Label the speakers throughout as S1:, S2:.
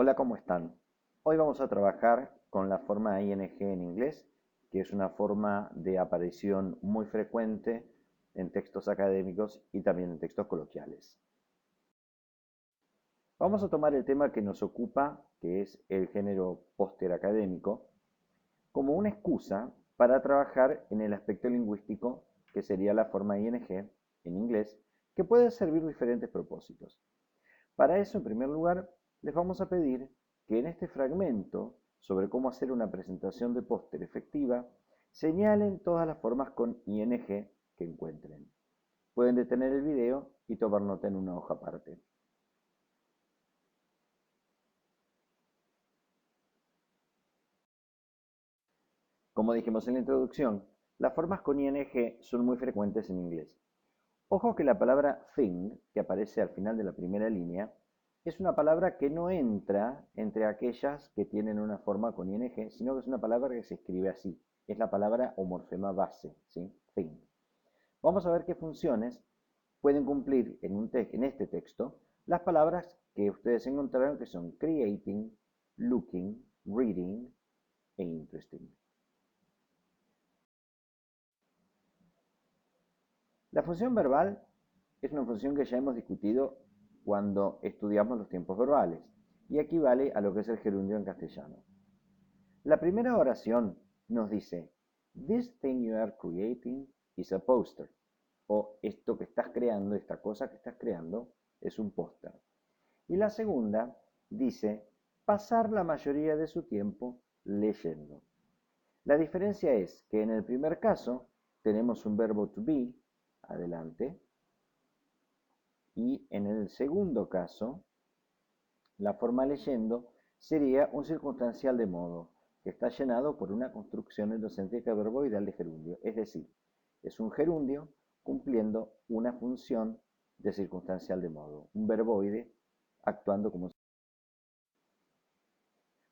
S1: Hola, ¿cómo están? Hoy vamos a trabajar con la forma ing en inglés, que es una forma de aparición muy frecuente en textos académicos y también en textos coloquiales. Vamos a tomar el tema que nos ocupa, que es el género póster académico, como una excusa para trabajar en el aspecto lingüístico, que sería la forma ing en inglés, que puede servir diferentes propósitos. Para eso, en primer lugar, les vamos a pedir que en este fragmento sobre cómo hacer una presentación de póster efectiva, señalen todas las formas con ing que encuentren. Pueden detener el video y tomar nota en una hoja aparte. Como dijimos en la introducción, las formas con ing son muy frecuentes en inglés. Ojo que la palabra thing, que aparece al final de la primera línea, es una palabra que no entra entre aquellas que tienen una forma con ing, sino que es una palabra que se escribe así. Es la palabra o morfema base, ¿sí? Thing. Vamos a ver qué funciones pueden cumplir en este texto las palabras que ustedes encontraron, que son creating, looking, reading e interesting. La función verbal es una función que ya hemos discutido cuando estudiamos los tiempos verbales y equivale a lo que es el gerundio en castellano. La primera oración nos dice, this thing you are creating is a poster, o esto que estás creando, esta cosa que estás creando, es un póster. Y la segunda dice, pasar la mayoría de su tiempo leyendo. La diferencia es que en el primer caso tenemos un verbo to be, adelante, y en el segundo caso, la forma leyendo sería un circunstancial de modo, que está llenado por una construcción endocéntrica verboidal de gerundio, es decir, es un gerundio cumpliendo una función de circunstancial de modo, un verboide actuando como...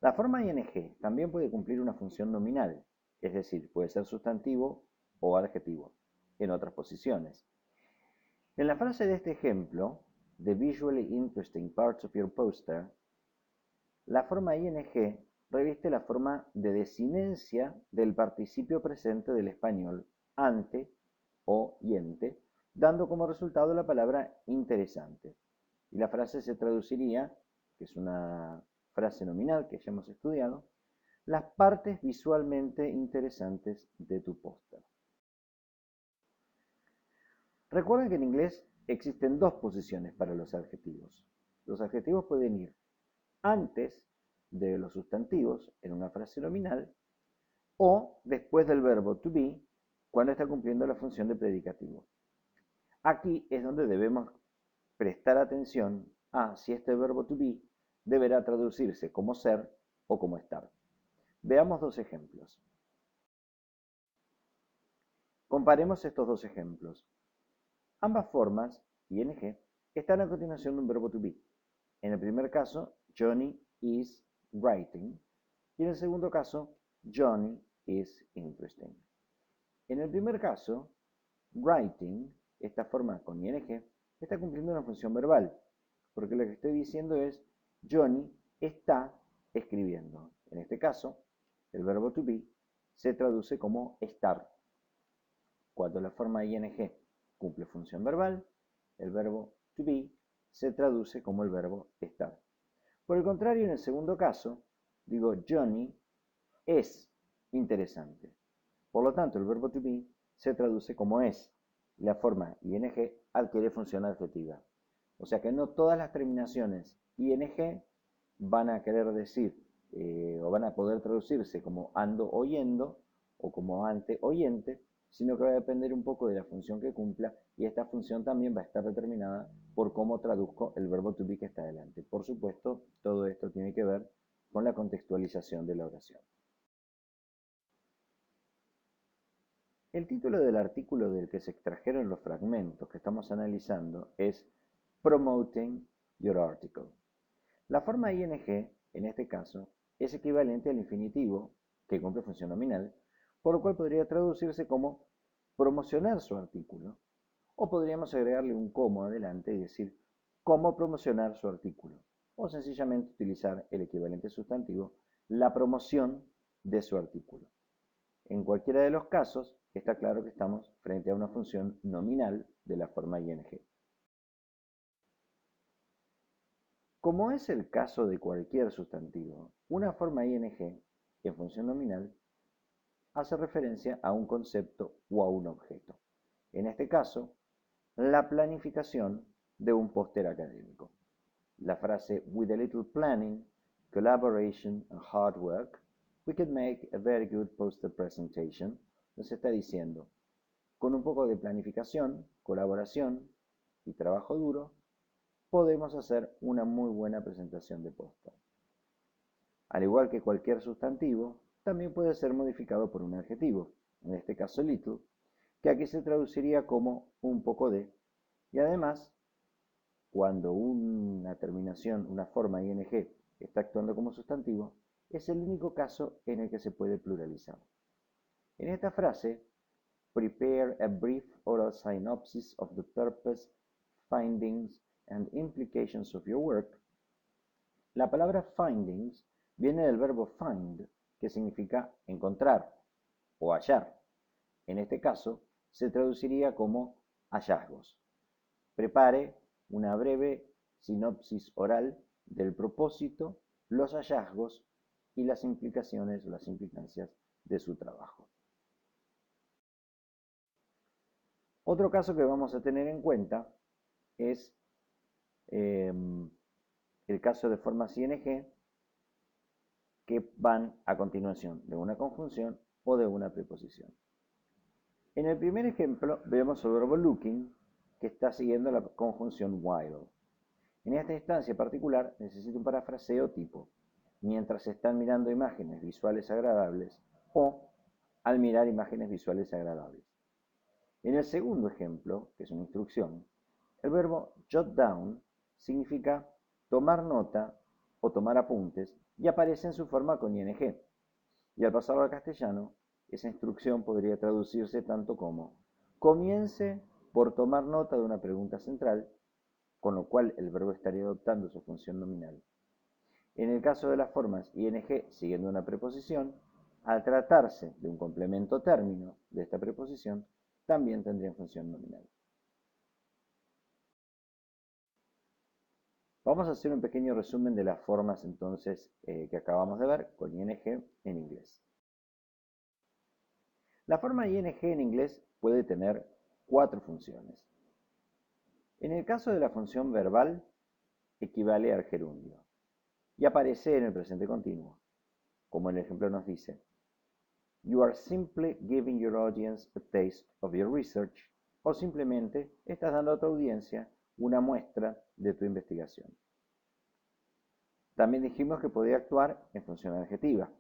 S1: La forma ing también puede cumplir una función nominal, es decir, puede ser sustantivo o adjetivo, en otras posiciones. En la frase de este ejemplo, the visually interesting parts of your poster, la forma ing reviste la forma de desinencia del participio presente del español ante o yente, dando como resultado la palabra interesante. Y la frase se traduciría, que es una frase nominal que ya hemos estudiado, las partes visualmente interesantes de tu póster. Recuerden que en inglés existen dos posiciones para los adjetivos. Los adjetivos pueden ir antes de los sustantivos en una frase nominal o después del verbo to be cuando está cumpliendo la función de predicativo. Aquí es donde debemos prestar atención a si este verbo to be deberá traducirse como ser o como estar. Veamos dos ejemplos. Comparemos estos dos ejemplos. Ambas formas, ing, están a continuación de un verbo to be. En el primer caso, Johnny is writing, y en el segundo caso, Johnny is interesting. En el primer caso, writing, esta forma con ing, está cumpliendo una función verbal, porque lo que estoy diciendo es, Johnny está escribiendo. En este caso, el verbo to be se traduce como estar. Cuando la forma ing cumple función verbal, el verbo to be se traduce como el verbo estar. Por el contrario, en el segundo caso, digo Johnny es interesante. Por lo tanto, el verbo to be se traduce como es. La forma ing adquiere función adjetiva. O sea que no todas las terminaciones ing van a querer decir o van a poder traducirse como ando oyendo o como ante oyente, sino que va a depender un poco de la función que cumpla y esta función también va a estar determinada por cómo traduzco el verbo to be que está adelante. Por supuesto, todo esto tiene que ver con la contextualización de la oración. El título del artículo del que se extrajeron los fragmentos que estamos analizando es Promoting Your Article. La forma ing, en este caso, es equivalente al infinitivo, que cumple función nominal, por lo cual podría traducirse como promocionar su artículo, o podríamos agregarle un como adelante y decir cómo promocionar su artículo. o sencillamente utilizar el equivalente sustantivo, la promoción de su artículo. En cualquiera de los casos, está claro que estamos frente a una función nominal de la forma ing. Como es el caso de cualquier sustantivo, una forma ing en función nominal hace referencia a un concepto o a un objeto. En este caso, la planificación de un póster académico. La frase "With a little planning, collaboration and hard work, we could make a very good poster presentation", nos está diciendo, con un poco de planificación, colaboración y trabajo duro, podemos hacer una muy buena presentación de póster. Al igual que cualquier sustantivo, también puede ser modificado por un adjetivo, en este caso little, que aquí se traduciría como un poco de, y además, cuando una terminación, una forma ing, está actuando como sustantivo, es el único caso en el que se puede pluralizar. En esta frase, prepare a brief oral synopsis of the purpose, findings, and implications of your work, la palabra findings viene del verbo find, que significa encontrar o hallar. En este caso, se traduciría como hallazgos. Prepare una breve sinopsis oral del propósito, los hallazgos y las implicaciones o las implicancias de su trabajo. Otro caso que vamos a tener en cuenta es el caso de formas ing que van a continuación de una conjunción o de una preposición. En el primer ejemplo vemos el verbo looking que está siguiendo la conjunción while. En esta instancia particular necesito un parafraseo tipo mientras se están mirando imágenes visuales agradables o al mirar imágenes visuales agradables. En el segundo ejemplo, que es una instrucción, el verbo jot down significa tomar nota o tomar apuntes y aparece en su forma con ing. Y al pasarlo al castellano, esa instrucción podría traducirse tanto como comience por tomar nota de una pregunta central, con lo cual el verbo estaría adoptando su función nominal. En el caso de las formas ing siguiendo una preposición, al tratarse de un complemento término de esta preposición, también tendría función nominal. Vamos a hacer un pequeño resumen de las formas entonces que acabamos de ver con ing en inglés. La forma ing en inglés puede tener 4 funciones. En el caso de la función verbal, equivale al gerundio y aparece en el presente continuo, como el ejemplo nos dice. You are simply giving your audience a taste of your research, o simplemente estás dando a tu audiencia una muestra de tu investigación. También dijimos que podía actuar en función adjetiva.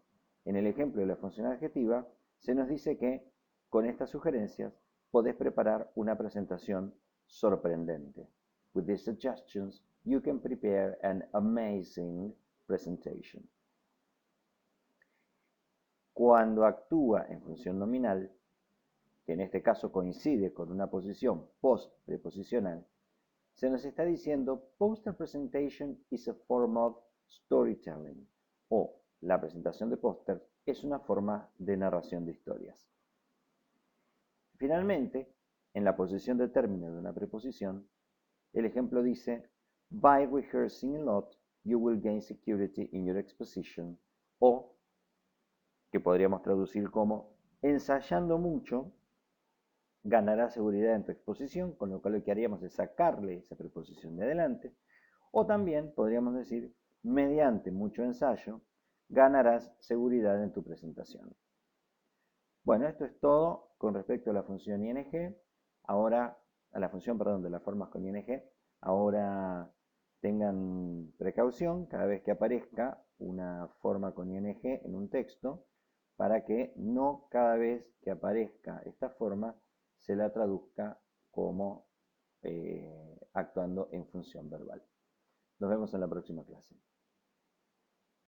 S1: En el ejemplo de la función adjetiva, se nos dice que con estas sugerencias podés preparar una presentación sorprendente. With these suggestions, you can prepare an amazing presentation. Cuando actúa en función nominal, que en este caso coincide con una posición post-preposicional, se nos está diciendo poster presentation is a form of storytelling, o la presentación de pósters es una forma de narración de historias. Finalmente, en la posición de término de una preposición, el ejemplo dice, by rehearsing a lot, you will gain security in your exposition, o que podríamos traducir como, ensayando mucho, ganarás seguridad en tu exposición, con lo cual lo que haríamos es sacarle esa preposición de adelante, o también podríamos decir, mediante mucho ensayo, ganarás seguridad en tu presentación. Bueno, esto es todo con respecto a la función ing. Ahora, a la función, perdón, de las formas con ing. Ahora tengan precaución cada vez que aparezca una forma con ing en un texto, para que no cada vez que aparezca esta forma se la traduzca como actuando en función verbal. Nos vemos en la próxima clase.